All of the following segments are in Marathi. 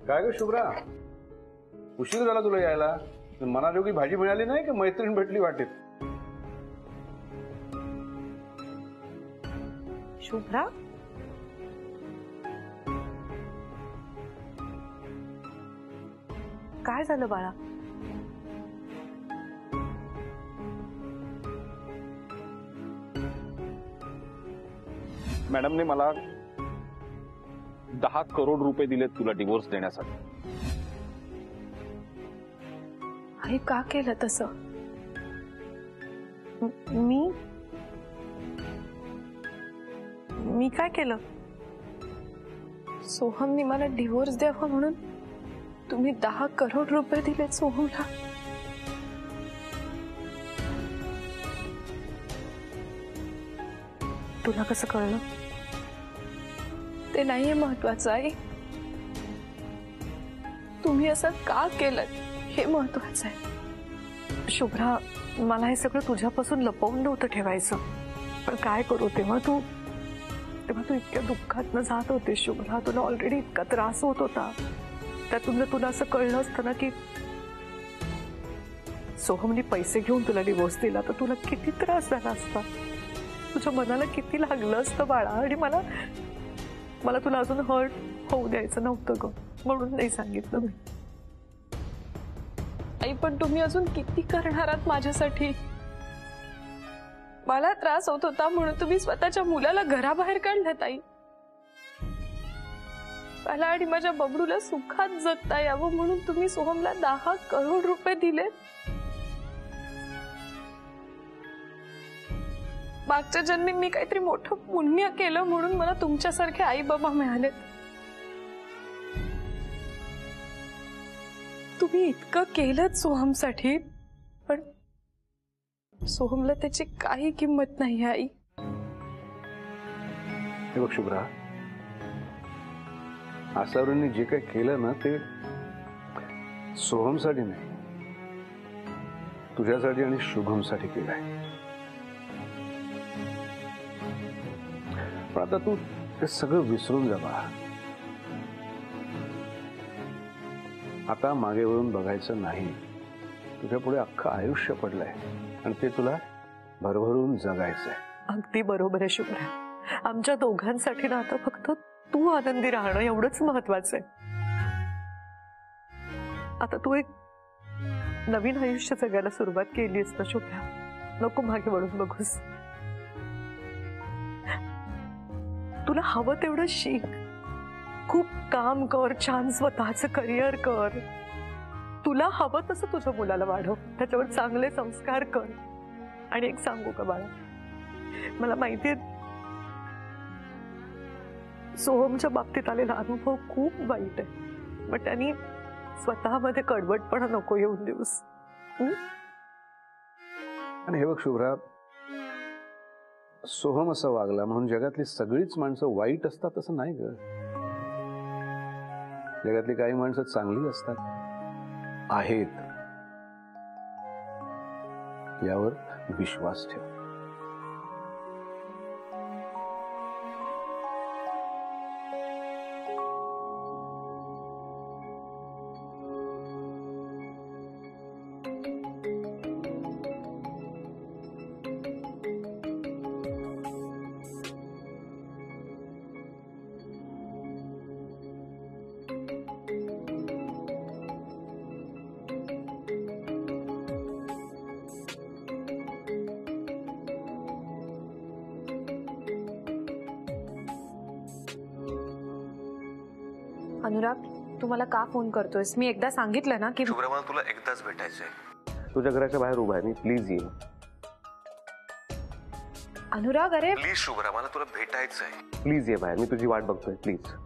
काय ग शुभ्रा, उशीर झाला तुला यायला? मनाजोगी भाजी मिळाली नाही की मैत्रीण भेटली वाटेत? शुभ्रा, काय झालं बाळा? मॅडमने मला 10 करोड रुपये दिलेत तुला डिवोर्स देण्यासाठी. आई का केलं तसं? मी काय केलं? सोहमने मला डिवोर्स द्यावा म्हणून तुम्ही 10 करोड रुपये दिलेत सोहमला. तुला कसं कळलं? ते नाहीये महत्वाचं आई, तुम्ही असं का केलं हे महत्वाचं आहे. शुभ्रा, मला हे सगळं तुझ्यापासून लपवून नव्हतं ठेवायचं, पण काय करू, तेव्हा तू इतक्या दुःखातनं जात होतीस शुभ्रा. तुला ऑलरेडी इतका त्रास होत होता. त्यातून जर तुला असं कळलं असतं ना की सोहमने पैसे घेऊन तुला डिवोर्स दिला तर तुला किती त्रास झाला असता, तुझ्या मनाला किती लागलं असतं बाळा. आणि मला तुला अजून हर्ट होऊ द्यायचं नव्हतं ग, म्हणून नाही सांगितलं मी. आई, पण तुम्ही अजून किती करणार आहात माझ्यासाठी? मला त्रास होत होता म्हणून तुम्ही स्वतःच्या मुलाला घराबाहेर काढलं ताई. मला आणि माझ्या बबडूला सुखात जगता यावं म्हणून तुम्ही सोहमला 10 करोड रुपये दिले. मागच्या जन्मी मी काहीतरी मोठं पुण्य केलं म्हणून मला तुमच्यासारखे आई बाबा मिळालेत. तुम्ही इतकं केलं सोहमसाठी, पण सोहमला त्याची काही किंमत नाही आई. हे बघ शुभ्रा, आसावरींनी जे काही केलं ना ते सोहमसाठी नाही, तुझ्यासाठी आणि शुभमसाठी केलंय. पण आता तू ते सगळं विसरून जा बाळा. आता मागे वळून बघायचं नाही. तुझ्या पुढे अख्खं आयुष्य पडलंय आणि ते तुला भरभरून जगायचंय. अगदी बरोबर आहे शुभ्रा. आमच्या दोघांसाठी ना आता फक्त तू आनंदी राहणं एवढंच महत्वाचं आहे. आता तू एक नवीन आयुष्य जगायला सुरुवात केलीस ना शुभ्रा, नको मागे वळून बघूस. तुला हवं तेवढं शिक, खूप काम कर, छान स्वतःचं करिअर कर. तुला हवं तसं तुझ्या मुलाला वाढव, त्याच्यावर चांगले संस्कार कर. आणि एक सांगू का बाळा, मला माहितीये सोहमच्या बाबतीत आलेला अनुभव खूप वाईट आहे, पण त्यांनी स्वतःमध्ये कडवटपणा नको येऊन देऊस. आणि हे बघ शुभ्रा, सोहम असं वागला म्हणून जगातली सगळीच माणसं वाईट असतात असं नाही ग. जगातली काही माणसं चांगली असतात, आहेत. यावर विश्वास ठेव. अनुराग, तू मला का फोन करतोयस? मी एकदा सांगितलं ना की शुभ्रा, मला तुला एकदाच भेटायचंय. तुझ्या घराच्या बाहेर उभा आहे मी, प्लीज ये. अनुराग, अरे प्लीज शुभ्रा, मला तुला भेटायचंय. प्लीज ये बाहेर, मी तुझी वाट बघतोय, प्लीज.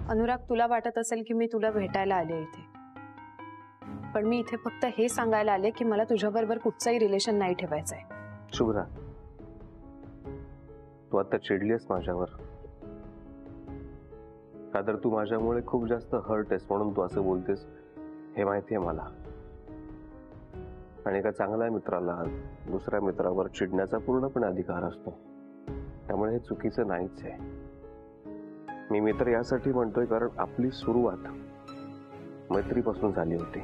अनुराग, तुला वाटत असेल की मी तुला भेटायला आले इथे, पण मी इथे फक्त हे सांगायला आले की मला तुझ्याबरोबर कुठचंही रिलेशन नाही ठेवायचंय. शुभ्रा, तू आता चिडलीस माझ्यावर का? तर तू माझ्यामुळे खूप जास्त हर्ट आहेस म्हणून तू असं बोलतेस हे माहिती आहे मला. आणि एका चांगल्या मित्राला दुसऱ्या मित्रावर चिडण्याचा पूर्णपणे अधिकार असतो, त्यामुळे हे चुकीचं नाहीच आहे. मी मित्र यासाठी म्हणतोय कारण आपली सुरुवात मैत्रीपासून झाली होती.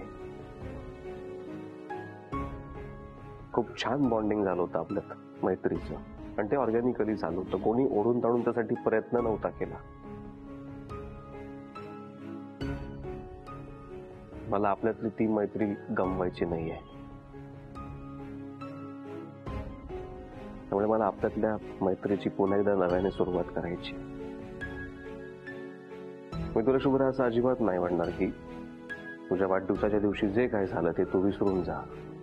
खूप छान बॉन्डिंग झालं होतं आपल्यात मैत्रीचं, आणि ते ऑर्गॅनिकली झालं होतं. कोणी ओढून ताणून त्यासाठी प्रयत्न नव्हता केला. मला आपल्यातली ती मैत्री गमवायची नाहीये, त्यामुळे मला आपल्यातल्या मैत्रीची पुन्हा एकदा नव्याने सुरुवात करायची. मी तुला शुभ्रा असं अजिबात नाही म्हणणार की तुझ्या वाढदिवसाच्या दिवशी जे काय झालं ते तू विसरून जा,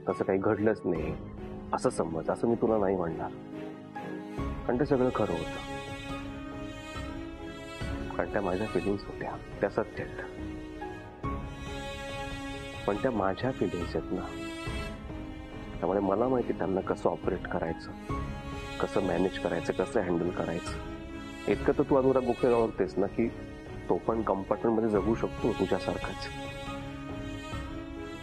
तसं काही घडलंच नाही असं समज, असं मी तुला नाही म्हणणार. कारण ते सगळं खरं होतं, कारण त्या माझ्या फिलिंग्स होत्या, त्या सत्य आहेत. पण त्या माझ्या फिलिंग्स आहेत ना, त्यामुळे मला माहिती त्यांना कसं ऑपरेट करायचं, कसं मॅनेज करायचं, कसं हँडल करायचं. इतकं तर तू अनुराग गोखले ओळखतेस ना की तो पण कंपार्टमेंटमध्ये जगू शकतो तुझ्यासारखाच.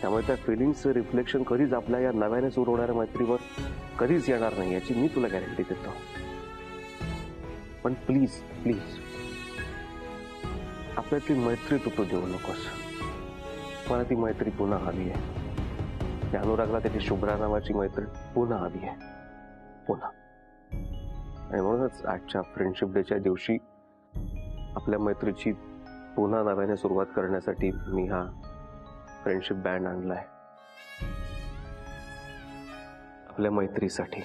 त्यामुळे त्या फिलिंग्सचं रिफ्लेक्शन कधीच आपल्या या नव्याने सुरू होणाऱ्या मैत्रीवर कधीच येणार नाही याची मी तुला गॅरंटी देतो. पण प्लीज प्लीज आपल्यातली मैत्री तुटू देऊ नकोस. मला ती मैत्री पुन्हा हवी आहे. त्या अनुरागला त्याची शुभ्रा नावाची मैत्री पुन्हा हवी आहे, पुन्हा. आणि म्हणूनच आजच्या फ्रेंडशिप डेच्या दिवशी आपल्या मैत्रीची पुन्हा नव्याने सुरुवात करण्यासाठी मी हा फ्रेंडशिप बँड आणलाय, आपल्या मैत्रीसाठी.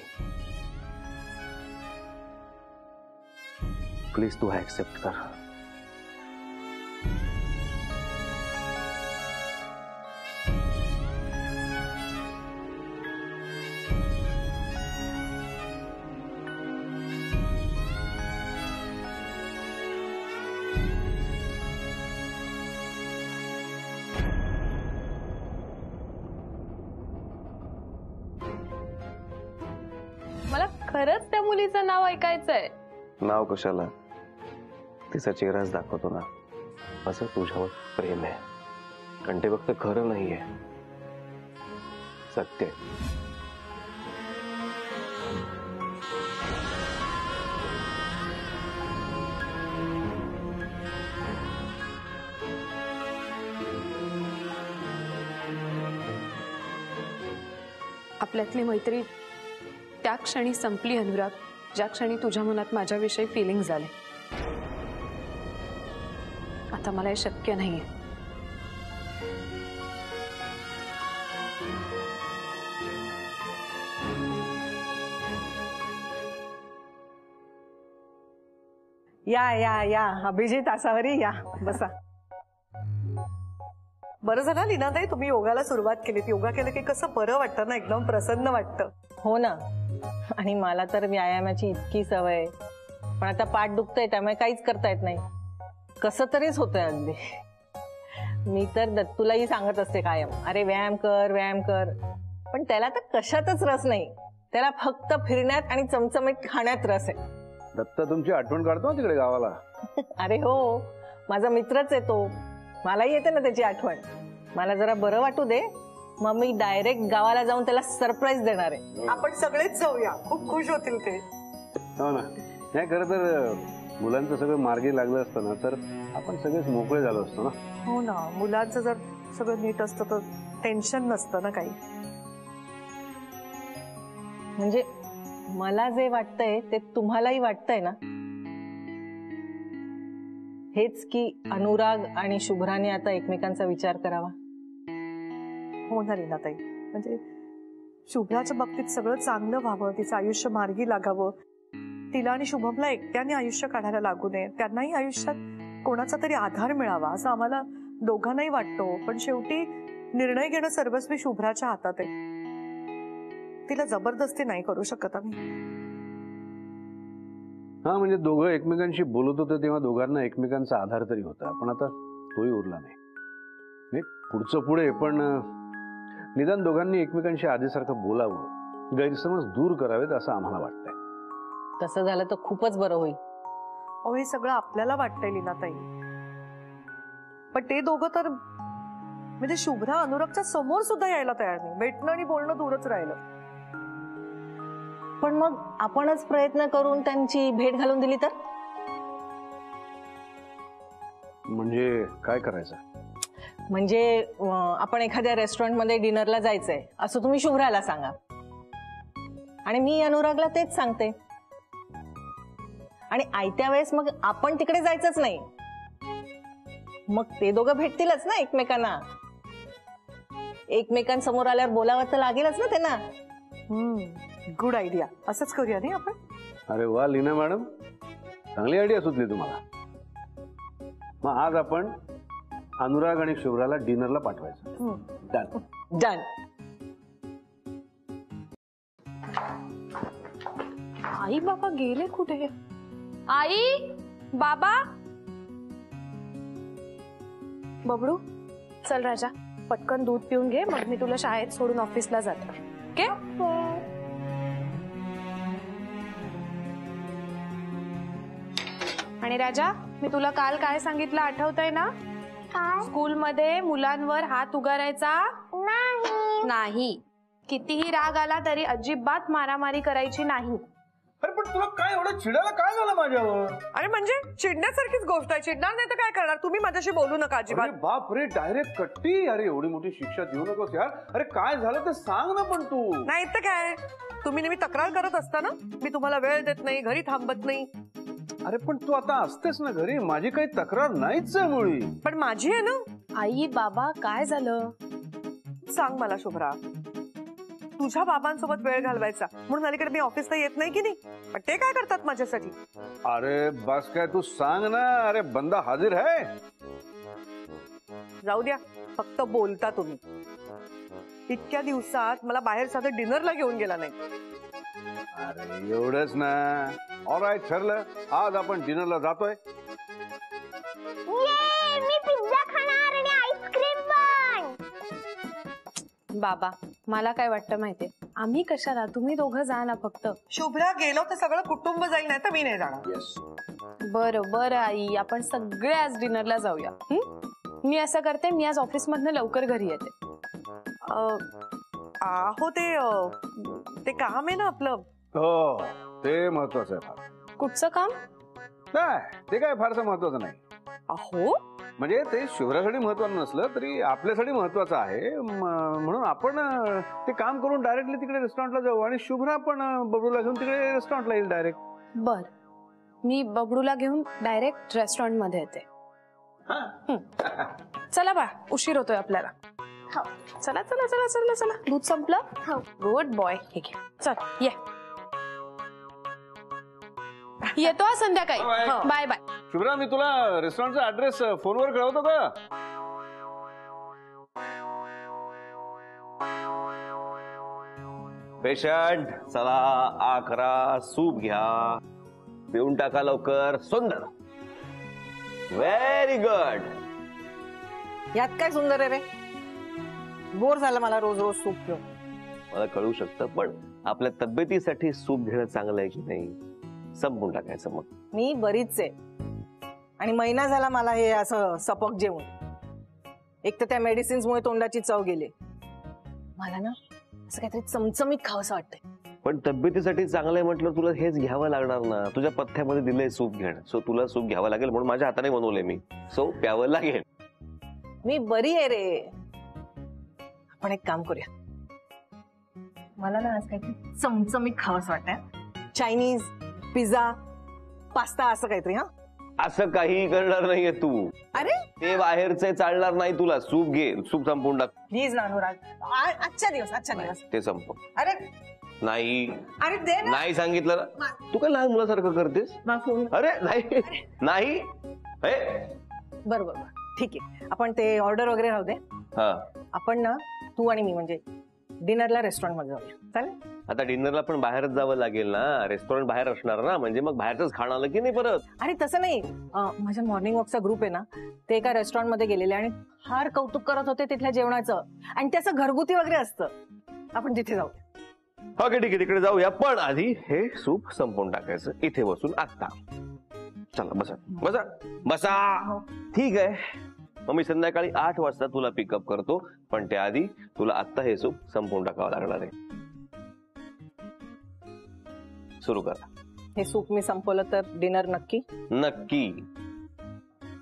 प्लीज तू हा ऍक्सेप्ट कर. मला खरंच त्या मुलीचं नाव ऐकायचंय. नाव कशाला, तिचा चेहराच दाखवतो ना. असं तुझ्यावर प्रेम आहे, कारण ते फक्त खरं नाहीये, सत्य आहे. आपल्यातली मैत्री त्या क्षणी संपली अनुराग, ज्या क्षणी तुझ्या मनात माझ्याविषयी फिलिंग झाले. आता मला हे शक्य नाहीये. या या या अभिजित आसावरी या, बसा. बरं झालं लीनाताई तुम्ही योगाला सुरुवात केलीत. योगा केलं की कसं बरं वाटतं ना, एकदम प्रसन्न वाटतं. हो ना, आणि मला तर व्यायामाची इतकी सवय, पण आता पाठ दुखतंय त्यामुळे काहीच करता येत नाही. कसं तरीच होतंय अगदी. मी तर दत्तूलाही सांगत असते कायम, अरे व्यायाम कर व्यायाम कर, पण त्याला तर कशातच रस नाही. त्याला फक्त फिरण्यात आणि चमचमीत खाण्यात रस आहे. दत्त तुमची आठवण काढतो ना तिकडे गावाला. अरे हो, माझा मित्रच आहे तो. मलाही येते ना त्याची आठवण. मला जरा बरं वाटू दे, मग मी डायरेक्ट गावाला जाऊन त्याला सरप्राईज देणार आहे. आपण सगळेच जाऊया, खूप खुश होतील ते. हो ना. नाही, खरं तर मुलांचं सगळं मार्गी लागलं असतं ना तर आपण सगळेच मोकळे झालो असतो ना. हो ना, मुलांचं जर सगळं नीट असतं तर टेन्शन नसतं ना काही. म्हणजे मला जे वाटतंय ते तुम्हालाही वाटतंय ना. हेच की अनुराग आणि शुभ्राने आता एकमेकांचा विचार करावा. हो ना लीनाताई, म्हणजे शुभ्राच्या बाबतीत सगळं चांगलं व्हावं, तिचं आयुष्य मार्गी लागावं, तिला आणि शुभमला एकट्याने आयुष्य काढायला लागू नये, त्यांनाही आयुष्यात कोणाचा तरी आधार मिळावा असं आम्हाला दोघांनाही वाटतो. पण शेवटी निर्णय घेणं सर्वस्वी शुभ्राच्या हातात आहे. तिला जबरदस्ती नाही करू शकत आम्ही. हा, म्हणजे दोघं एकमेकांशी बोलत होते तेव्हा दोघांना एकमेकांचा आधार तरी होता, पण आता तोही उरला नाही. पुढचं पुढे, पण निदान दोघांनी एकमेकांशी आधीसारखं बोलावं, गैरसमज दूर करावेत असं आम्हाला वाटतंय. तसं झालं तर खूपच बरं होईल. अहो हे सगळं आपल्याला वाटतंय लीनाताई, पण ते दोघं तर म्हणजे शुभ्रा अनुरागच्या समोर सुद्धा यायला तयार नाही. भेटणं आणि बोलणं दूरच राहिलं. पण मग आपणच प्रयत्न करून त्यांची भेट घालून दिली तर? म्हणजे काय करायचं? म्हणजे आपण एखाद्या रेस्टॉरंटमध्ये डिनरला जायचंय असं तुम्ही शुभ्राला सांगा आणि मी अनुरागला तेच सांगते. आणि आयत्या वेळेस मग आपण तिकडे जायचंच नाही. मग ते दोघं भेटतीलच ना एकमेकांना. एकमेकांसमोर आल्यावर बोलावं तर लागेलच ना त्यांना. Good idea. असंच करूया नाही आपण? अरे वा लीना मॅडम, चांगली आयडिया सुचली तुम्हाला. मग आज आपण अनुराग आणि शुभ्राला डिनरला पाठवायचं. डन. डन. आई बाबा गेले कुठे? आई बाबा. बबडू चल राजा, पटकन दूध पिऊन घे, मग मी तुला शाळेत सोडून ऑफिसला जाते. ओके? आणि राजा, मी तुला काल काय सांगितलं आठवतंय ना? स्कूल मध्ये मुलांवर हात उगारायचा नाही. कितीही राग आला तरी अजिबात मारामारी करायची नाही. अरे पण तुला काय एवढं चिडायला काय झालं माझ्यावर? अरे म्हणजे चिडण्यासारखीच गोष्ट आहे. चिडणार नाही तर काय करणार? तुम्ही माझ्याशी बोलू नका अजिबात. बाप रे, डायरेक्ट कट्टी. अरे एवढी मोठी शिक्षा देऊ नकोस यार. अरे काय झालं ते सांग ना. पण तू नाही तर काय, तुम्ही नेहमी तक्रार करत असता ना, मी तुम्हाला वेळ देत नाही, घरी थांबत नाही. अरे पण तू आता असतेस ना घरी. माझी काही तक्रार नाहीच आहे मुळी. पण माझी आहे ना. आई बाबा काय झालं? सांग मला शुभ्रा, तुझ्या बाबांसोबत वेळ घालवायचा म्हणून अलीकडे मी ऑफिसला येत नाही की नाही, पण ते काय करतात माझ्यासाठी? अरे बस काय तू सांग ना. अरे बंदा हाजीर है. जाऊ द्या, फक्त बोलता तुम्ही. इतक्या दिवसात मला बाहेर साधं डिनरला घेऊन गेला नाही. अरे एवढंच ना. ऑलराईट, ठरलं. आज आपण डिनरला जातोय. मी पिझ्झा खाणार आणि आईस्क्रीम पण. बाबा मला काय वाटतं माहितीये, आम्ही कशाला, तुम्ही दोघं जा ना फक्त. शुभ्रा गेलो तर सगळं कुटुंब जाईल, नाही तर मी नाही जाणार. बरं बरं आई, आपण सगळे आज डिनरला जाऊया. मी असं करते, मी आज ऑफिस मधनं लवकर घरी येते. हो ते काम आहे ना आपलं. हो ते महत्वाचं आहे फार. कुठचं काम? नाही ते काय फारसं महत्वाचं नाही. अहो म्हणजे ते शुभ्रासाठी महत्वाचं नसलं तरी आपल्यासाठी महत्वाचं आहे. म्हणून आपण ते काम करून डायरेक्टली तिकडे रेस्टॉरंटला जाऊ आणि शुभ्रा पण बबडूला घेऊन तिकडे रेस्टॉरंटला येईल डायरेक्ट. बर, मी बबडूला घेऊन डायरेक्ट रेस्टॉरंट मध्ये येते. चला बा, उशीर होतोय आपल्याला. चला चला चला चला चला. दूध संपलं? Good boy. ठीक आहे, चल ये. येतो संध्याकाळी. Bye bye. शुभ्रा, मी तुला रेस्टॉरंटचा ऍड्रेस फोनवर कळवतो का? पेशंट चला, आकरा, सूप घ्या, पिऊन टाका लवकर. सुंदर, व्हेरी गुड. यात काय सुंदर आहे रे? बोर झालं मला रोज रोज सूप पिऊन. मला कळू शकतं, पण आपल्या तब्येतीसाठी सूप घेणं चांगलं आहे की नाही संपून टाकायचं. मग मी बरीच आहे आणि महिना झाला मला हे असं सपक जेवण. एक तर त्या मेडिसिन्समुळे तोंडाची चव गेली. मला ना असं काहीतरी चमचमीत खावंसं वाटतंय. पण तब्येतीसाठी चांगलं आहे म्हटलं, तुला हेच घ्यावं लागणार ना. तुझ्या पथ्यामध्ये दिलंय सूप घेणं, सो तुला सूप घ्यावं लागेल. म्हणून माझ्या हाताने बनवलंय मी, सो प्यावं लागेल. मी बरी आहे रे. आपण एक काम करूया, मला ना आज काहीतरी चमचमीत खावंसं वाटतंय. चायनीज, पिझ्झा, पास्ता असं काहीतरी. हा, असं काही करणार नाहीये तू. अरे ते बाहेरचे चालणार नाही तुला. सूप घे, सूप संपवून टाक प्लीज ना अनुराग. आजच्या दिवस ते संपव. अरे नाही अरे दे ना. नाही सांगितलं ना. तू काय लहान मुलासारखं करतेस? अरे नाही नाही. बरोबर, ठीक आहे. आपण ते ऑर्डर वगैरे राहू दे. हा, आपण ना, तू आणि मी म्हणजे डिनरला रेस्टॉरंटमध्ये जाऊया, चालेल? आता डिनरला पण बाहेरच जावं लागेल ना, रेस्टॉरंट बाहेर असणार ना, म्हणजे मग बाहेरच खाणं आलं की नाही परत. आणि तसं नाही, माझ्या मॉर्निंग वॉकचा ग्रुप आहे ना, ते एका रेस्टॉरंटमध्ये गेलेले आणि फार कौतुक करत होते तिथल्या जेवणाचं, आणि त्याचं घरगुती वगैरे असतं. आपण तिथे जाऊ. ओके ठीक आहे, तिकडे जाऊया, पण आधी हे सूप संपवून टाकायचं इथे बसून आता. चला बसा बसा बसा. ठीक आहे, मग मी संध्याकाळी 8 वाजता तुला पिकअप करतो, पण त्याआधी तुला आत्ता हे सूप संपवून टाकावं लागणार आहे. सुरू करा. हे सूप मी संपवलं तर डिनर नक्की? नक्की.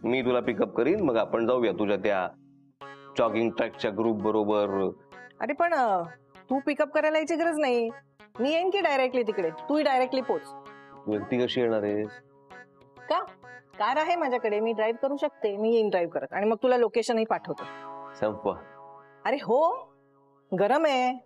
मी तुला पिकअप करीन, मग आपण जाऊया तुझ्या त्या जॉगिंग ट्रॅकच्या ग्रुप बरोबर. अरे पण तू पिकअप करायला यायची गरज नाही, मी येईन की डायरेक्टली तिकडे, तू डायरेक्टली पोच. तू एकटी कशी येणार आहेस? का? कार आहे माझ्याकडे, मी ड्राईव्ह करू शकते, मी येईन ड्राईव्ह करत, आणि मग तुला लोकेशनही पाठवतो. संपवा. अरे हो, गरम आहे.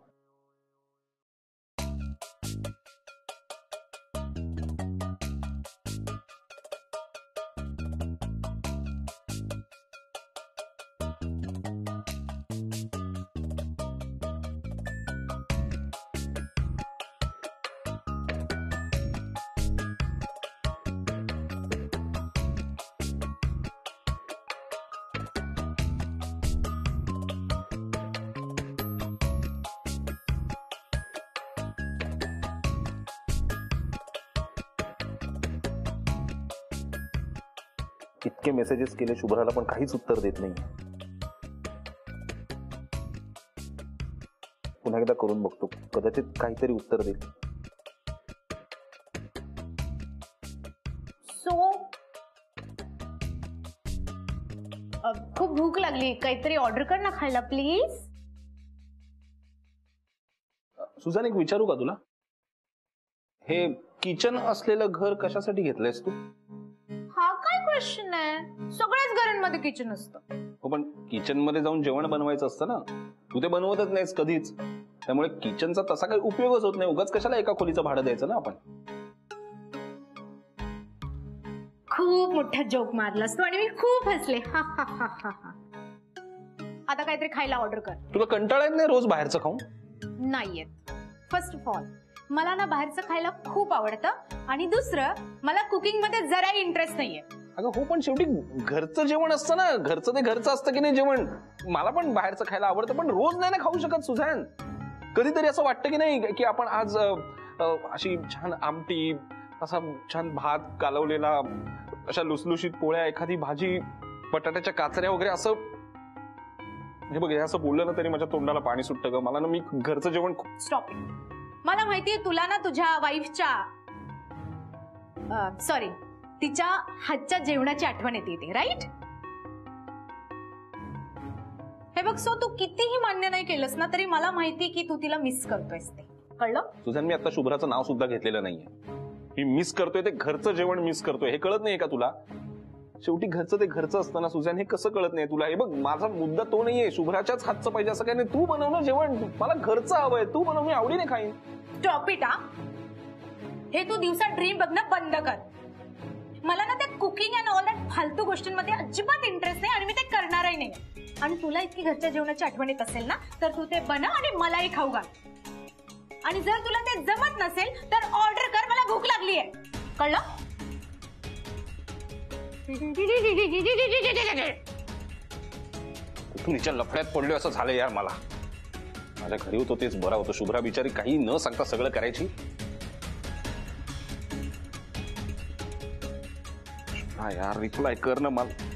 इतके मेसेजेस केले शुभ्राला, पण काहीच उत्तर देत नाही. पुन्हा एकदा करून बघतो, कदाचित काहीतरी उत्तर देईल. सो खूप भूक लागली, काहीतरी ऑर्डर कर ना खायला प्लीज. सुजान, एक विचारू का तुला? हे किचन असलेलं घर कशासाठी घेतलंयस तू? हा काय क्वेश्चन आहे? सगळ्याच घरांमध्ये किचन असतं. हो, पण किचन मध्ये जाऊन जेवण बनवायचं असतं ना, तू ते बनवतच नाहीस कधीच, त्यामुळे किचनचा तसा काही उपयोगच होत नाही. उगाच कशाला एका खोलीचं भाडं द्यायचं ना आपण. खूप मोठा जोक मारलास तू आणि मी खूप हसले. आता काहीतरी खायला ऑर्डर कर. तुला कंटाळा येत नाही रोज बाहेरचं खाऊन? नाहीयेत. फर्स्ट ऑफ ऑल मला ना बाहेरचं खायला खूप आवडतं, आणि दुसरं मला कुकिंग मध्ये जराही इंटरेस्ट नाहीये. अगं हो, पण शेवटी घरचं जेवण असतं ना, घरचं ते घरचं असतं की नाही जेवण. मला पण बाहेरचं खायला आवडतं, पण रोज नाही ना खाऊ शकत सुझान. कधीतरी असं वाटतं की नाही की आपण आज अशी छान आमटी, असा छान भात कालवलेला, अशा लुसलुशीत पोळ्या, एखादी भाजी, बटाट्याच्या काचऱ्या वगैरे असं. हे बघ, हे असं बोललं ना तरी माझ्या तोंडाला पाणी सुटतं ग. मला ना, मी घरचं जेवण. Stop it. मला माहितीये तुला ना तुझ्या वाईफच्या सॉरी तिच्या हातच्या जेवणाची आठवण येते, राईट? हे बघ, सो तू कितीही मान्य नाही केलंस ना तरी मला माहिती की तू तिला मिस करतोयस, ते कळलं? सुझान, मी आता शुभ्राचं नाव सुद्धा घेतलेलं नाहीये. मी मिस करतोय ते घरचं जेवण मिस करतोय, हे कळत नाहीये का तुला? शेवटी घरचं ते घरचं असतं ना सुझान, हे कसं कळत नाही तुला? हे बघ, माझा मुद्दा तो नाहीये शुभ्राच्याच हातचं पाहिजे असं काही नाही. तू बनवणं जेवण, मला घरचं हवंय, तू बनव, मी आवडीने खाईन. Stop it. हे तू दिवसा ड्रीम बघणं बंद कर. मला ना त्या कुकिंग अँड ऑल दॅट फालतू गोष्टींमध्ये अजिबात इंटरेस्ट नाही, आणि मी ते करणारही नाही. आणि तुला इतकी घरच्या जेवणाची आठवण येत असेल ना तर तू ते बनव आणि मलाही खाऊ घाल. आणि जर तुला ते जमत नसेल तर ऑर्डर कर, मला भूक लागली आहे, कळलं? तिच्या लफड्यात पडलो असं झालं यार. मला माझ्या घरी होतो तेच बरं होतं. शुभ्रा बिचारी काही न सांगता सगळं करायची. हा यार, रिप्लाय कर ना मला.